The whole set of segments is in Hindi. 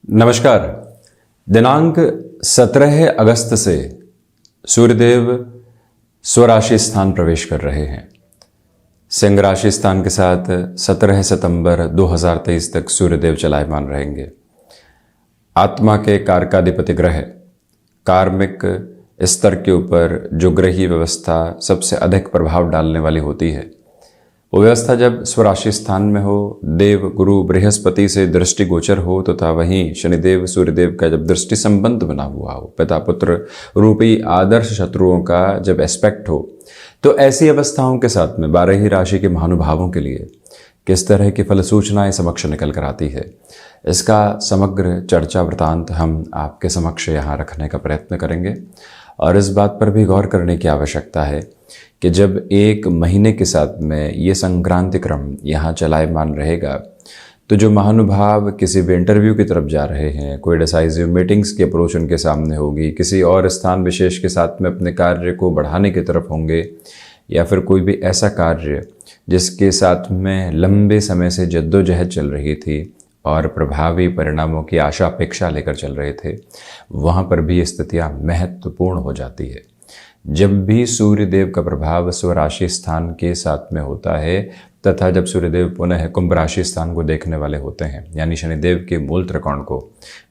नमस्कार। दिनांक 17 अगस्त से सूर्यदेव स्वराशि स्थान प्रवेश कर रहे हैं। सिंह राशि स्थान के साथ 17 सितंबर 2023 तक सूर्यदेव चलायमान रहेंगे। आत्मा के कारकाधिपति ग्रह कार्मिक स्तर के ऊपर जो ग्रही व्यवस्था सबसे अधिक प्रभाव डालने वाली होती है, वो व्यवस्था जब स्वराशि स्थान में हो, देव गुरु बृहस्पति से दृष्टि गोचर हो तथा वहीं शनिदेव सूर्यदेव का जब दृष्टि संबंध बना हुआ हो, पिता पुत्र रूपी आदर्श शत्रुओं का जब एस्पेक्ट हो, तो ऐसी अवस्थाओं के साथ में 12 ही राशि के महानुभावों के लिए किस तरह की फल सूचनाएं समक्ष निकल कर आती है, इसका समग्र चर्चा वृतांत हम आपके समक्ष यहाँ रखने का प्रयत्न करेंगे। और इस बात पर भी गौर करने की आवश्यकता है कि जब एक महीने के साथ में ये संक्रांति क्रम यहाँ चलायमान रहेगा, तो जो महानुभाव किसी भी इंटरव्यू की तरफ जा रहे हैं, कोई डिसाइसिव मीटिंग्स की अप्रोच उनके सामने होगी, किसी और स्थान विशेष के साथ में अपने कार्य को बढ़ाने की तरफ होंगे, या फिर कोई भी ऐसा कार्य जिसके साथ में लंबे समय से जद्दोजहद चल रही थी और प्रभावी परिणामों की आशा अपेक्षा लेकर चल रहे थे, वहाँ पर भी स्थितियाँ महत्वपूर्ण हो जाती है। जब भी सूर्यदेव का प्रभाव स्वराशि स्थान के साथ में होता है तथा जब सूर्यदेव पुनः कुंभ राशि स्थान को देखने वाले होते हैं, यानी शनिदेव के मूल त्रिकोण को,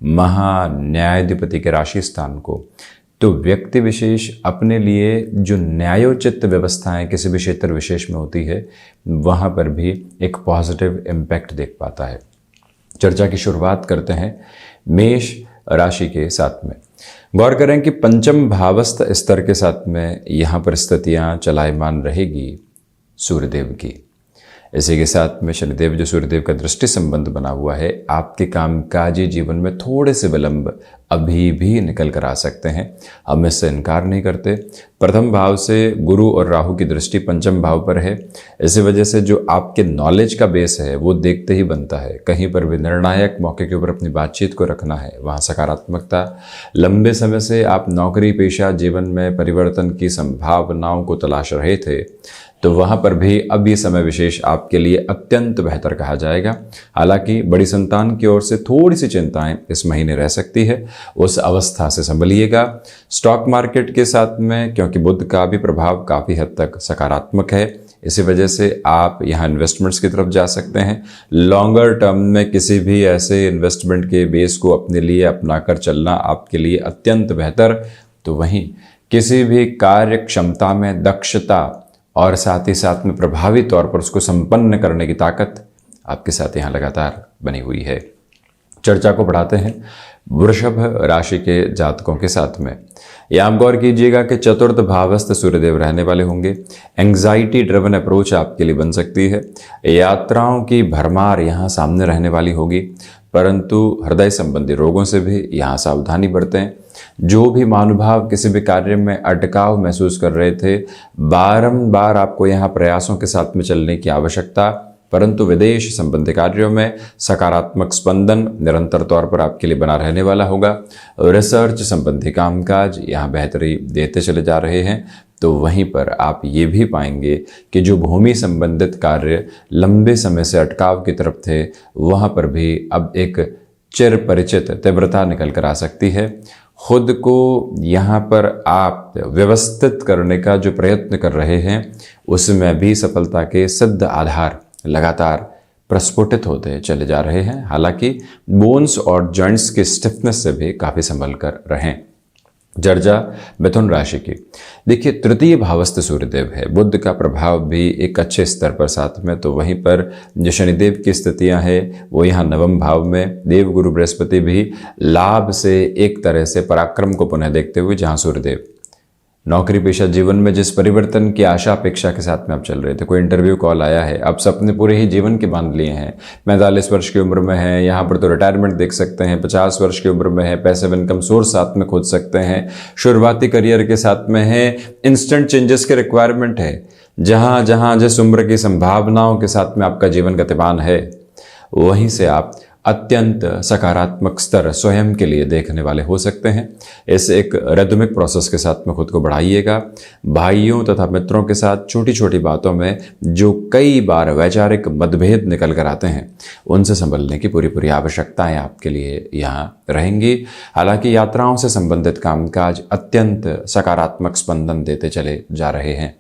महान्यायाधिपति के राशि स्थान को, तो व्यक्ति विशेष अपने लिए जो न्यायोचित व्यवस्थाएं किसी भी क्षेत्र विशेष में होती है, वहाँ पर भी एक पॉजिटिव इम्पैक्ट देख पाता है। चर्चा की शुरुआत करते हैं मेष राशि के साथ में। गौर करें कि पंचम भावस्थ स्तर के साथ में यहाँ पर स्थितियाँ चलायमान रहेगी सूर्यदेव की। इसी के साथ में शनिदेव जो सूर्यदेव का दृष्टि संबंध बना हुआ है, आपके कामकाजी जीवन में थोड़े से विलंब अभी भी निकल कर आ सकते हैं, हम इससे इनकार नहीं करते। प्रथम भाव से गुरु और राहु की दृष्टि पंचम भाव पर है, इसी वजह से जो आपके नॉलेज का बेस है वो देखते ही बनता है। कहीं पर भी निर्णायक मौके के ऊपर अपनी बातचीत को रखना है, वहाँ सकारात्मकता। लंबे समय से आप नौकरी पेशा जीवन में परिवर्तन की संभावनाओं को तलाश रहे थे, तो वहाँ पर भी अब ये समय विशेष आपके लिए अत्यंत बेहतर कहा जाएगा। हालांकि बड़ी संतान की ओर से थोड़ी सी चिंताएं इस महीने रह सकती है, उस अवस्था से संभलिएगा। स्टॉक मार्केट के साथ में क्योंकि बुध का भी प्रभाव काफ़ी हद तक सकारात्मक है, इसी वजह से आप यहाँ इन्वेस्टमेंट्स की तरफ जा सकते हैं। लॉन्गर टर्म में किसी भी ऐसे इन्वेस्टमेंट के बेस को अपने लिए अपना कर चलना आपके लिए अत्यंत बेहतर। तो वहीं किसी भी कार्य क्षमता में दक्षता और साथ ही साथ में प्रभावी तौर पर उसको संपन्न करने की ताकत आपके साथ यहाँ लगातार बनी हुई है। चर्चा को बढ़ाते हैं वृषभ राशि के जातकों के साथ में। यहाँ आप गौर कीजिएगा कि चतुर्थ भावस्थ सूर्यदेव रहने वाले होंगे। एंग्जाइटी ड्रिवन अप्रोच आपके लिए बन सकती है। यात्राओं की भरमार यहाँ सामने रहने वाली होगी, परंतु हृदय संबंधी रोगों से भी यहाँ सावधानी बरतें। जो भी महानुभाव किसी भी कार्य में अटकाव महसूस कर रहे थे, बारंबार आपको यहाँ प्रयासों के साथ में चलने की आवश्यकता, परंतु विदेश संबंधी कार्यों में सकारात्मक स्पंदन निरंतर तौर पर आपके लिए बना रहने वाला होगा। रिसर्च संबंधी कामकाज यहाँ बेहतरी देते चले जा रहे हैं, तो वहीं पर आप ये भी पाएंगे कि जो भूमि संबंधित कार्य लंबे समय से अटकाव की तरफ थे, वहाँ पर भी अब एक चिर परिचित तीव्रता निकल कर आ सकती है। खुद को यहाँ पर आप व्यवस्थित करने का जो प्रयत्न कर रहे हैं, उसमें भी सफलता के सिद्ध आधार लगातार प्रस्फुटित होते चले जा रहे हैं। हालांकि बोन्स और जॉइंट्स के स्टिफनेस से भी काफ़ी संभल कर रहें। चर्चा मिथुन राशि की। देखिए, तृतीय भावस्थ सूर्यदेव है, बुध का प्रभाव भी एक अच्छे स्तर पर साथ में, तो वहीं पर जो शनिदेव की स्थितियां हैं वो यहाँ नवम भाव में। देव गुरु बृहस्पति भी लाभ से एक तरह से पराक्रम को पुनः देखते हुए, जहाँ सूर्यदेव नौकरी पेशा जीवन में जिस परिवर्तन की आशा अपेक्षा के साथ में आप चल रहे थे, कोई इंटरव्यू कॉल आया है, आप सपने पूरे ही जीवन के बांध लिए हैं, 45 वर्ष की उम्र में है, यहाँ पर तो रिटायरमेंट देख सकते हैं, 50 वर्ष की उम्र में है, पैसिव इनकम सोर्स साथ में खोज सकते हैं, शुरुआती करियर के साथ में है, इंस्टेंट चेंजेस की रिक्वायरमेंट है, जहाँ जिस उम्र की संभावनाओं के साथ में आपका जीवन गतिमान है, वहीं से आप अत्यंत सकारात्मक स्तर स्वयं के लिए देखने वाले हो सकते हैं। इस एक रिदमिक प्रोसेस के साथ में खुद को बढ़ाइएगा। भाइयों तथा मित्रों के साथ छोटी छोटी बातों में जो कई बार वैचारिक मतभेद निकल कर आते हैं, उनसे संभलने की पूरी पूरी आवश्यकताएं आपके लिए यहाँ रहेंगी। हालांकि यात्राओं से संबंधित कामकाज अत्यंत सकारात्मक स्पंदन देते चले जा रहे हैं।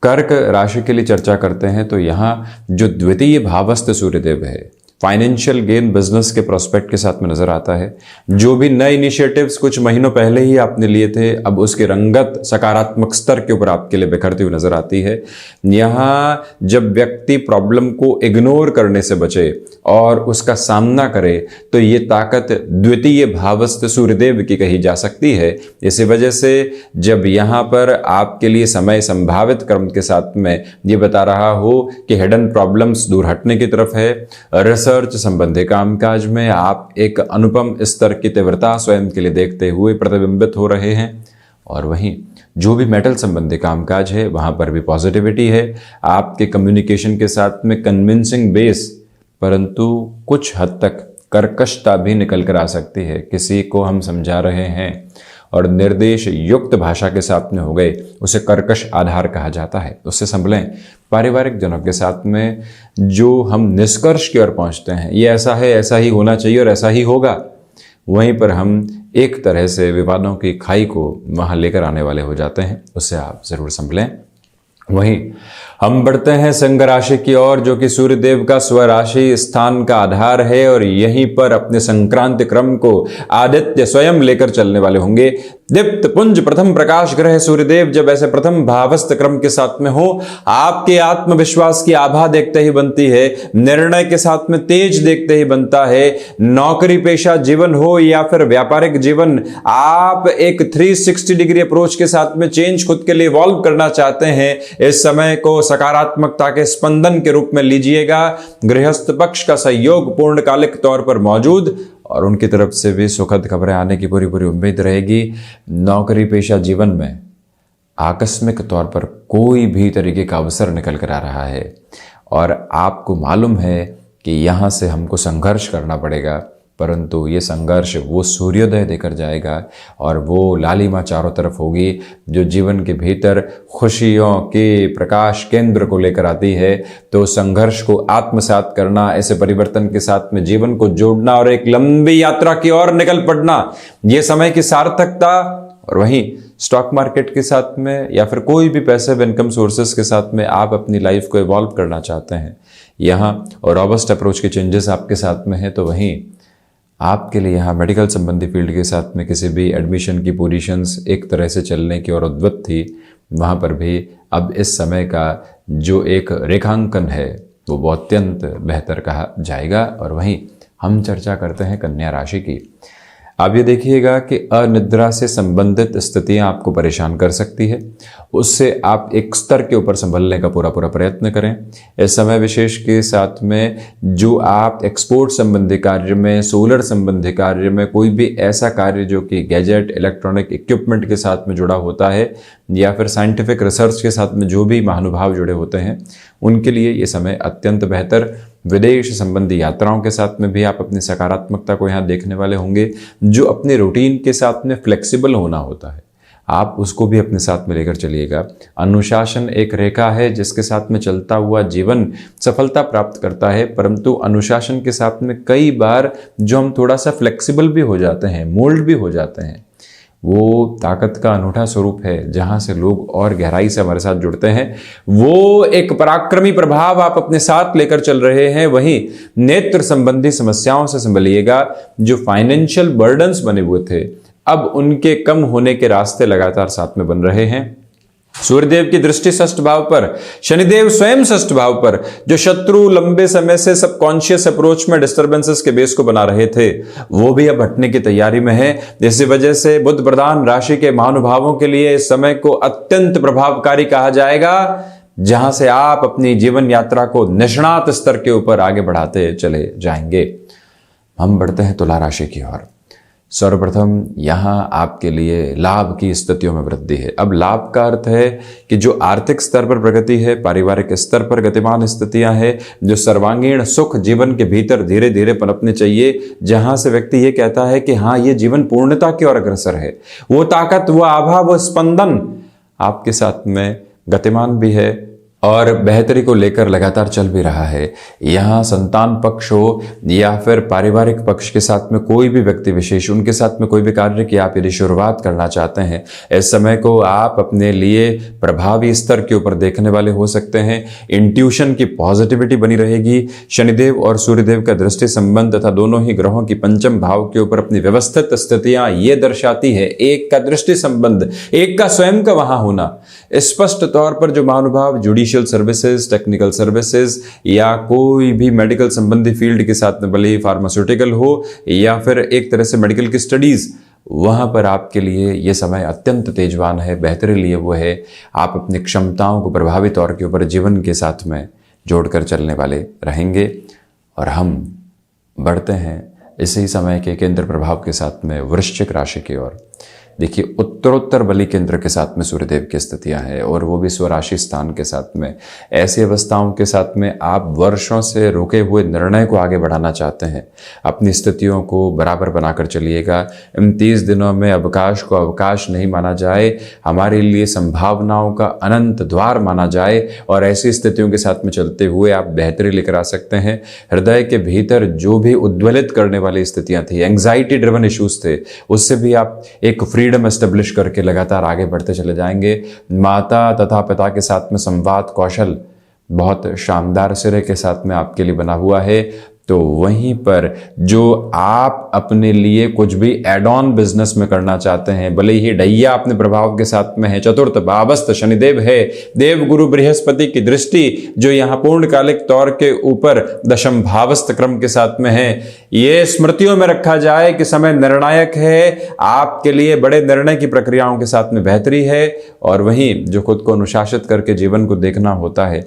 कर्क राशि के लिए चर्चा करते हैं तो यहाँ जो द्वितीय भावस्थ सूर्यदेव है, फाइनेंशियल गेन, बिजनेस के प्रोस्पेक्ट के साथ में नजर आता है। जो भी नए इनिशिएटिव्स कुछ महीनों पहले ही आपने लिए थे, अब उसकी रंगत सकारात्मक स्तर के ऊपर आपके लिए बिखरती हुई नजर आती है। यहाँ जब व्यक्ति प्रॉब्लम को इग्नोर करने से बचे और उसका सामना करे, तो ये ताकत द्वितीय भावस्थ सूर्यदेव की कही जा सकती है। इसी वजह से जब यहाँ पर आपके लिए समय संभावित क्रम के साथ में ये बता रहा हो कि हिडन प्रॉब्लम्स दूर हटने की तरफ है, रिसर्च संबंधी कामकाज में आप एक अनुपम स्तर की तीव्रता स्वयं के लिए देखते हुए प्रतिबिंबित हो रहे हैं। और वहीं जो भी मेटल संबंधी कामकाज है, वहां पर भी पॉजिटिविटी है। आपके कम्युनिकेशन के साथ में कन्विंसिंग बेस, परंतु कुछ हद तक कर्कशता भी निकल कर आ सकती है। किसी को हम समझा रहे हैं और निर्देश युक्त भाषा के साथ में हो गए, उसे कर्कश आधार कहा जाता है, उससे संभलें। पारिवारिक जनों के साथ में जो हम निष्कर्ष की ओर पहुंचते हैं, ये ऐसा है, ऐसा ही होना चाहिए और ऐसा ही होगा, वहीं पर हम एक तरह से विवादों की खाई को वहां लेकर आने वाले हो जाते हैं, उससे आप जरूर संभलें। वहीं हम बढ़ते हैं सिंह राशि की ओर, जो कि सूर्यदेव का स्वराशि स्थान का आधार है और यहीं पर अपने संक्रांति क्रम को आदित्य स्वयं लेकर चलने वाले होंगे। दीप्त पुंज प्रथम प्रकाश ग्रह सूर्यदेव जब ऐसे प्रथम भावस्थ क्रम के साथ में हो, आपके आत्मविश्वास की आभा देखते ही बनती है, निर्णय के साथ में तेज देखते ही बनता है। नौकरी पेशा जीवन हो या फिर व्यापारिक जीवन, आप एक 360 डिग्री अप्रोच के साथ में चेंज खुद के लिए इवॉल्व करना चाहते हैं। इस समय को सकारात्मकता के स्पंदन के रूप में लीजिएगा। गृहस्थ पक्ष का सहयोग पूर्णकालिक तौर पर मौजूद और उनकी तरफ से भी सुखद खबरें आने की पूरी पूरी उम्मीद रहेगी। नौकरी पेशा जीवन में आकस्मिक तौर पर कोई भी तरीके का अवसर निकल कर आ रहा है और आपको मालूम है कि यहाँ से हमको संघर्ष करना पड़ेगा, परंतु ये संघर्ष वो सूर्योदय देकर जाएगा और वो लालिमा चारों तरफ होगी जो जीवन के भीतर खुशियों के प्रकाश केंद्र को लेकर आती है। तो संघर्ष को आत्मसात करना, ऐसे परिवर्तन के साथ में जीवन को जोड़ना और एक लंबी यात्रा की ओर निकल पड़ना, ये समय की सार्थकता। और वहीं स्टॉक मार्केट के साथ में या फिर कोई भी पैसिव इनकम सोर्सेस के साथ में आप अपनी लाइफ को इवॉल्व करना चाहते हैं, यहाँ और रॉबस्ट अप्रोच के चेंजेस आपके साथ में है, तो वहीं आपके लिए यहाँ मेडिकल संबंधी फील्ड के साथ में किसी भी एडमिशन की पोजीशंस एक तरह से चलने की और उद्वत थी, वहाँ पर भी अब इस समय का जो एक रेखांकन है वो अत्यंत बेहतर कहा जाएगा। और वहीं हम चर्चा करते हैं कन्या राशि की। अब ये देखिएगा कि अनिद्रा से संबंधित स्थितियां आपको परेशान कर सकती है, उससे आप एक स्तर के ऊपर संभलने का पूरा पूरा प्रयत्न करें। इस समय विशेष के साथ में जो आप एक्सपोर्ट संबंधी कार्य में, सोलर संबंधी कार्य में, कोई भी ऐसा कार्य जो कि गैजेट, इलेक्ट्रॉनिक इक्विपमेंट के साथ में जुड़ा होता है या फिर साइंटिफिक रिसर्च के साथ में जो भी महानुभाव जुड़े होते हैं, उनके लिए ये समय अत्यंत बेहतर। विदेश संबंधी यात्राओं के साथ में भी आप अपनी सकारात्मकता को यहाँ देखने वाले होंगे। जो अपने रूटीन के साथ में फ्लेक्सिबल होना होता है, आप उसको भी अपने साथ में लेकर चलिएगा। अनुशासन एक रेखा है जिसके साथ में चलता हुआ जीवन सफलता प्राप्त करता है, परंतु अनुशासन के साथ में कई बार जो हम थोड़ा सा फ्लेक्सिबल भी हो जाते हैं, मोल्ड भी हो जाते हैं, वो ताकत का अनूठा स्वरूप है जहां से लोग और गहराई से हमारे साथ जुड़ते हैं। वो एक पराक्रमी प्रभाव आप अपने साथ लेकर चल रहे हैं। वहीं नेत्र संबंधी समस्याओं से संभलिएगा। जो फाइनेंशियल बर्डन्स बने हुए थे, अब उनके कम होने के रास्ते लगातार साथ में बन रहे हैं। सूर्यदेव की दृष्टि षष्ठ भाव पर, शनिदेव स्वयं षष्ठ भाव पर, जो शत्रु लंबे समय से सबकॉन्शियस अप्रोच में डिस्टर्बेंसेस के बेस को बना रहे थे, वो भी अब हटने की तैयारी में है। इसी वजह से बुध प्रधान राशि के महानुभावों के लिए इस समय को अत्यंत प्रभावकारी कहा जाएगा, जहां से आप अपनी जीवन यात्रा को निष्णात स्तर के ऊपर आगे बढ़ाते चले जाएंगे। हम बढ़ते हैं तुला राशि की ओर। सर्वप्रथम यहाँ आपके लिए लाभ की स्थितियों में वृद्धि है। अब लाभ का अर्थ है कि जो आर्थिक स्तर पर प्रगति है, पारिवारिक स्तर पर गतिमान स्थितियां हैं, जो सर्वांगीण सुख जीवन के भीतर धीरे धीरे पनपने चाहिए, जहां से व्यक्ति ये कहता है कि हाँ, ये जीवन पूर्णता की ओर अग्रसर है, वो ताकत, वो आभा, वो स्पंदन आपके साथ में गतिमान भी है और बेहतरी को लेकर लगातार चल भी रहा है। यहाँ संतान पक्ष हो या फिर पारिवारिक पक्ष के साथ में कोई भी व्यक्ति विशेष, उनके साथ में कोई भी कार्य की आप यदि शुरुआत करना चाहते हैं, इस समय को आप अपने लिए प्रभावी स्तर के ऊपर देखने वाले हो सकते हैं। इंट्यूशन की पॉजिटिविटी बनी रहेगी। शनिदेव और सूर्यदेव का दृष्टि संबंध तथा दोनों ही ग्रहों की पंचम भाव के ऊपर अपनी व्यवस्थित स्थितियां ये दर्शाती है, एक का दृष्टि संबंध, एक का स्वयं का वहां होना। स्पष्ट तौर पर जो महानुभाव जुडिशियल सर्विसेज, टेक्निकल सर्विसेज या कोई भी मेडिकल संबंधी फील्ड के साथ में, भले ही फार्मास्यूटिकल हो या फिर एक तरह से मेडिकल की स्टडीज, वहां पर आपके लिए ये समय अत्यंत तेजवान है। बेहतरी लिए वो है, आप अपनी क्षमताओं को प्रभावी तौर के ऊपर जीवन के साथ में जोड़कर चलने वाले रहेंगे। और हम बढ़ते हैं इसी समय के केंद्र प्रभाव के साथ में वृश्चिक राशि की ओर। देखिए, उत्तरोत्तर बली केंद्र के साथ में सूर्यदेव की स्थितियां हैं और वो भी स्वराशि स्थान के साथ में। ऐसी अवस्थाओं के साथ में आप वर्षों से रुके हुए निर्णय को आगे बढ़ाना चाहते हैं। अपनी स्थितियों को बराबर बनाकर चलिएगा। इन 30 दिनों में अवकाश को अवकाश नहीं माना जाए, हमारे लिए संभावनाओं का अनंत द्वार माना जाए और ऐसी स्थितियों के साथ में चलते हुए आप बेहतरी लेकर आ सकते हैं। हृदय के भीतर जो भी उद्वेलित करने वाली स्थितियां थी, एंग्जाइटी ड्रिवन इश्यूज थे, उससे भी आप एक फ्रीडम एस्टेब्लिश करके लगातार आगे बढ़ते चले जाएंगे। माता तथा पिता के साथ में संवाद कौशल बहुत शानदार सिरे के साथ में आपके लिए बना हुआ है। तो वहीं पर जो आप अपने लिए कुछ भी एड ऑन बिजनेस में करना चाहते हैं, भले ही ढैया अपने प्रभाव के साथ में है, चतुर्थ भावस्थ शनिदेव है, देव गुरु बृहस्पति की दृष्टि जो यहाँ पूर्णकालिक तौर के ऊपर दशम भावस्थ क्रम के साथ में है, ये स्मृतियों में रखा जाए कि समय निर्णायक है। आपके लिए बड़े निर्णय की प्रक्रियाओं के साथ में बेहतरी है। और वहीं जो खुद को अनुशासित करके जीवन को देखना होता है,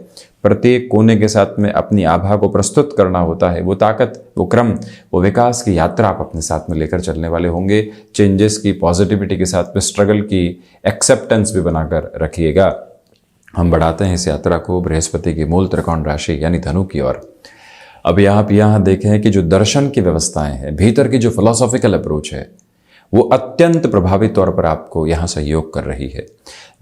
प्रत्येक कोने के साथ में अपनी आभा को प्रस्तुत करना होता है, वो ताकत, वो क्रम, वो विकास की यात्रा आप अपने साथ में लेकर चलने वाले होंगे। चेंजेस की पॉजिटिविटी के साथ में स्ट्रगल की एक्सेप्टेंस भी बनाकर रखिएगा। हम बढ़ाते हैं इस यात्रा को बृहस्पति की मूल त्रिकोण राशि यानी धनु की ओर। अब यहाँ देखें कि जो दर्शन की व्यवस्थाएं हैं, भीतर की जो फिलोसॉफिकल अप्रोच है, वो अत्यंत प्रभावी तौर पर आपको यहाँ सहयोग कर रही है।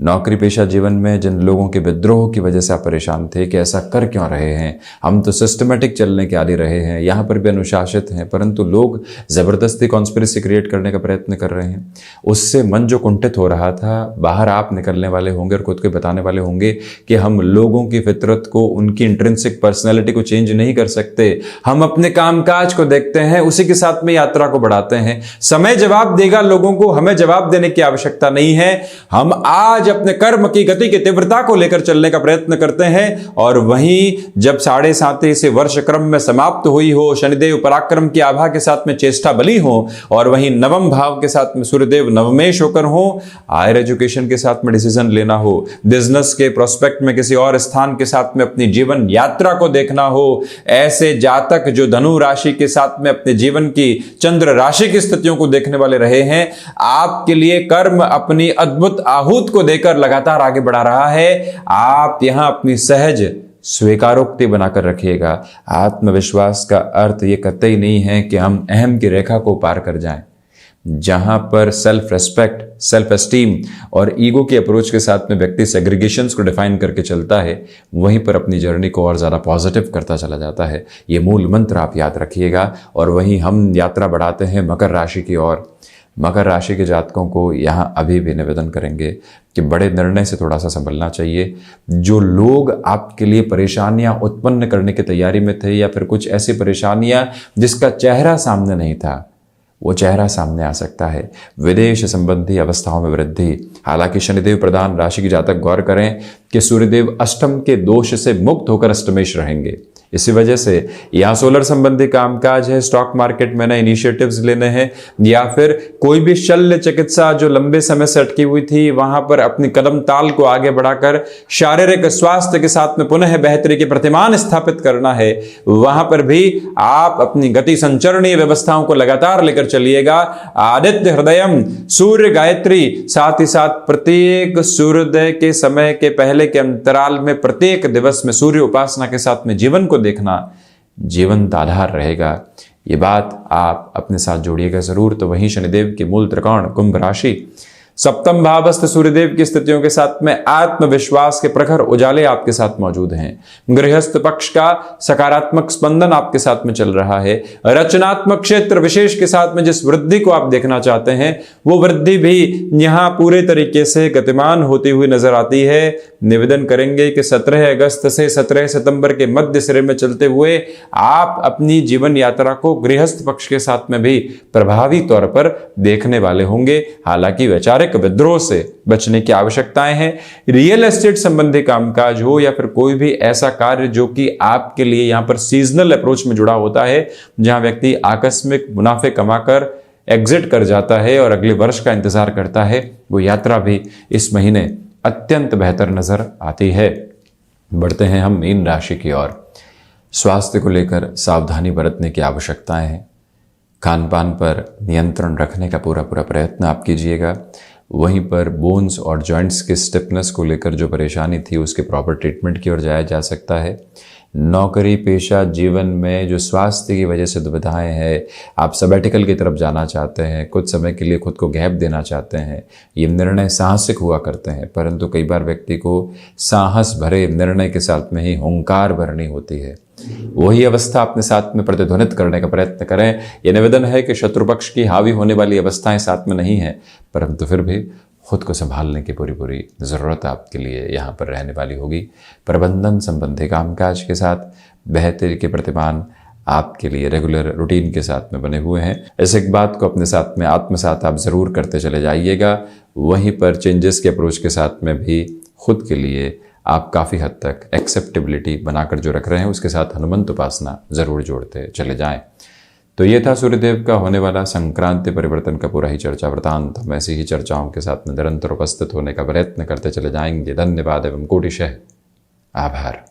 नौकरी पेशा जीवन में जिन लोगों के विद्रोह की वजह से आप परेशान थे कि ऐसा कर क्यों रहे हैं, हम तो सिस्टमेटिक चलने के आदी रहे हैं, यहाँ पर भी अनुशासित हैं, परंतु लोग ज़बरदस्ती कॉन्स्पिरेसी क्रिएट करने का प्रयत्न कर रहे हैं, उससे मन जो कुंठित हो रहा था, बाहर आप निकलने वाले होंगे और खुद को बताने वाले होंगे कि हम लोगों की फितरत को, उनकी इंट्रिंसिक पर्सनैलिटी को चेंज नहीं कर सकते। हम अपने कामकाज को देखते हैं, उसी के साथ में यात्रा को बढ़ाते हैं। समय जवाब देगा लोगों को, हमें जवाब देने की आवश्यकता नहीं है। हम आज अपने कर्म की गति की तीव्रता को लेकर चलने का प्रयत्न करते हैं। और वहीं जब 7.5 से वर्ष क्रम में समाप्त हुई हो, शनिदेव पराक्रम की आभा के साथ में चेष्टा बली हो और वहीं नवम भाव के साथ में सूर्यदेव नवमेश होकर हो, हायर एजुकेशन के साथ में डिसीजन लेना हो, बिजनेस के प्रोस्पेक्ट में किसी और स्थान के साथ में अपनी जीवन यात्रा को देखना हो, ऐसे जातक जो धनु राशि के साथ में अपने जीवन की चंद्र राशि की स्थितियों को देखने वाले रहे हैं, आपके लिए कर्म अपनी अद्भुत आहूत को देकर लगातार आगे बढ़ा रहा है। आप यहां अपनी सहज स्वीकारोक्ति बनाकर रखिएगा। आत्मविश्वास का अर्थ यह कतई नहीं है कि हम अहम की रेखा को पार कर जाएं। जहां पर सेल्फ रेस्पेक्ट, सेल्फ एस्टीम और ईगो के अप्रोच के साथ में व्यक्ति सेग्रीगेशंस को डिफाइन करके चलता है, वहीं पर अपनी जर्नी को और ज़्यादा पॉजिटिव करता चला जाता है। ये मूल मंत्र आप याद रखिएगा। और वहीं हम यात्रा बढ़ाते हैं मकर राशि की ओर। मकर राशि के जातकों को यहाँ अभी भी निवेदन करेंगे कि बड़े निर्णय से थोड़ा सा संभलना चाहिए। जो लोग आपके लिए परेशानियां उत्पन्न करने की तैयारी में थे या फिर कुछ ऐसी परेशानियां जिसका चेहरा सामने नहीं था, वो चेहरा सामने आ सकता है। विदेश संबंधी अवस्थाओं में वृद्धि। हालांकि शनिदेव प्रधान राशि के जातक गौर करें कि सूर्यदेव अष्टम के दोष से मुक्त होकर अष्टमेश रहेंगे। इसी वजह से यहाँ सोलर संबंधी कामकाज है, स्टॉक मार्केट में नए इनिशिएटिव्स लेने हैं, या फिर कोई भी शल्य चिकित्सा जो लंबे समय से अटकी हुई थी वहां पर अपनी कदम ताल को आगे बढ़ाकर शारीरिक स्वास्थ्य के साथ में पुनः बेहतरी के प्रतिमान स्थापित करना है, वहां पर भी आप अपनी गति संचरणीय व्यवस्थाओं को लगातार लेकर चलिएगा। आदित्य हृदयम, सूर्य गायत्री, साथ ही साथ प्रत्येक सूर्योदय के समय के पहले के अंतराल में प्रत्येक दिवस में सूर्य उपासना के साथ में जीवन को देखना जीवंत आधार रहेगा। ये बात आप अपने साथ जोड़िएगा जरूर। तो वहीं शनिदेव के मूल त्रिकोण कुंभ राशि, सप्तम भावस्थ सूर्यदेव की स्थितियों के साथ में आत्मविश्वास के प्रखर उजाले आपके साथ मौजूद हैं। गृहस्थ पक्ष का सकारात्मक स्पंदन आपके साथ में चल रहा है। रचनात्मक क्षेत्र विशेष के साथ में जिस वृद्धि को आप देखना चाहते हैं वो वृद्धि भी यहां पूरे तरीके से गतिमान होती हुई नजर आती है। निवेदन करेंगे कि 17 अगस्त से 17 सितंबर के मध्य सिरे में चलते हुए आप अपनी जीवन यात्रा को गृहस्थ पक्ष के साथ में भी प्रभावी तौर पर देखने वाले होंगे। हालांकि वैचारिक विद्रोह से बचने की आवश्यकताएं हैं। रियल एस्टेट संबंधी कामकाज हो या फिर कोई भी ऐसा कार्य जो कि आपके लिए यहां पर सीजनल अप्रोच में जुड़ा होता है, जहां व्यक्ति आकस्मिक मुनाफे कमाकर एग्जिट कर जाता है और अगले वर्ष का इंतजार करता है, वो यात्रा भी इस महीने अत्यंत बेहतर नजर आती है। बढ़ते हैं हम मीन राशि की ओर। स्वास्थ्य को लेकर सावधानी बरतने की आवश्यकताएं हैं। खान पान पर नियंत्रण रखने का पूरा प्रयत्न आप कीजिएगा। वहीं पर बोन्स और जॉइंट्स के स्टिफनेस को लेकर जो परेशानी थी उसके प्रॉपर ट्रीटमेंट की ओर जाया जा सकता है। नौकरी पेशा जीवन में जो स्वास्थ्य की वजह से दुविधाएं हैं, आप सबैटिकल की तरफ जाना चाहते हैं, कुछ समय के लिए खुद को गैप देना चाहते हैं, ये निर्णय साहसिक हुआ करते हैं, परंतु कई बार व्यक्ति को साहस भरे निर्णय के साथ में ही हुंकार भरनी होती है। वही अवस्था अपने साथ में प्रतिध्वनित करने का प्रयत्न करें। यह निवेदन है कि शत्रु पक्ष की हावी होने वाली अवस्थाएं साथ में नहीं है, परंतु फिर भी खुद को संभालने की पूरी ज़रूरत आपके लिए यहाँ पर रहने वाली होगी। प्रबंधन संबंधी कामकाज के साथ बेहतरी के प्रतिमान आपके लिए रेगुलर रूटीन के साथ में बने हुए हैं। इस एक बात को अपने साथ में आत्मसात आप ज़रूर करते चले जाइएगा। वहीं पर चेंजेस के अप्रोच के साथ में भी खुद के लिए आप काफ़ी हद तक एक्सेप्टेबिलिटी बनाकर जो रख रहे हैं उसके साथ हनुमंत उपासना ज़रूर जोड़ते चले जाएं। तो ये था सूर्यदेव का होने वाला संक्रांति परिवर्तन का पूरा ही चर्चा वृतांत। हम ऐसी ही चर्चाओं के साथ में निरंतर उपस्थित होने का प्रयत्न करते चले जाएंगे। धन्यवाद एवं कोटिशः आभार।